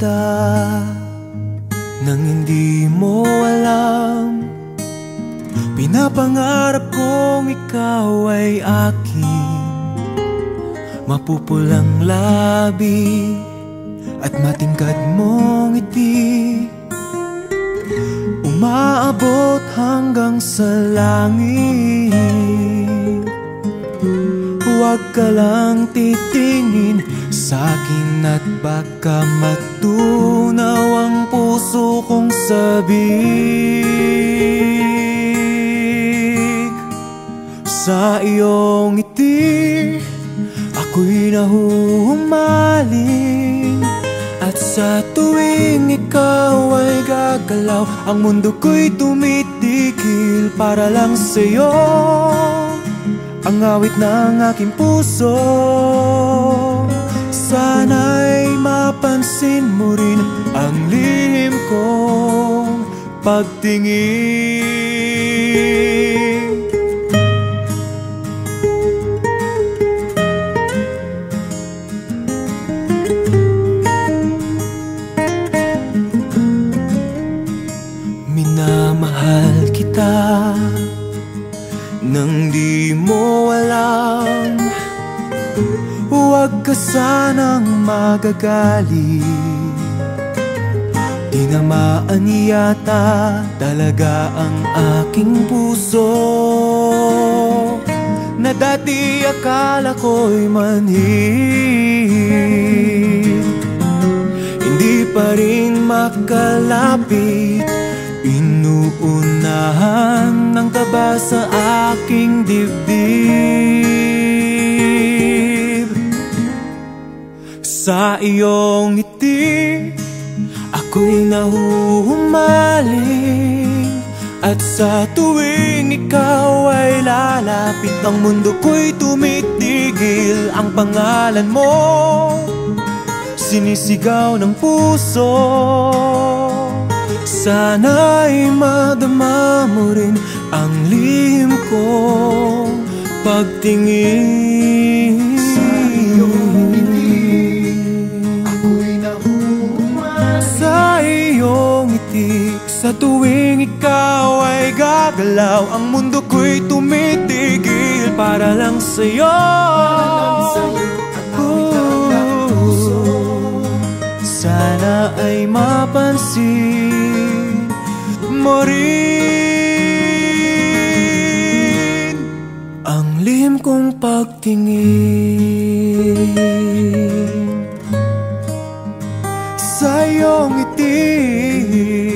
kita nang hindi mo alam. Pinapangarap kong ikaw ay akin, mapupulang labi at matingkad mong ngiti, umaabot hanggang sa langit. Huwag ka lang titingin sa'kin at baka matunaw ang puso kong sabik. Sa iyong ngiti ako'y nahuhumaling, at sa tuwing ikaw ay gagalaw, ang mundo ko'y tumitigil para lang sa'yo. Ang awit ng aking puso, sana'y mapansin mo rin ang lihim kong pagtingin. Minamahal kita nang di mo alam. Huwag ka sanang magagalit, tinamaan yata talaga ang aking puso, na dati akala ko'y manhid. Hindi pa rin makalapit, inuunahan ng kaba sa aking dibdib. Sa iyong ngiti ako'y nahuhumaling, at sa tuwing ikaw ay lalapit, ang mundo ko'y tumitigil. Ang pangalan mo sinisigaw ng puso, sana'y madama mo rin ang lihim kong pagtingin. Sa iyong ngiti ako'y nahuhumaling, sa iyong ngiti sa tuwing ikaw ay gagalaw, ang mundo ko'y tumitigil para lang sa'yo. Sana ay mapansin mo rin ang lihim kong pagtingin. Sa iyong ngiti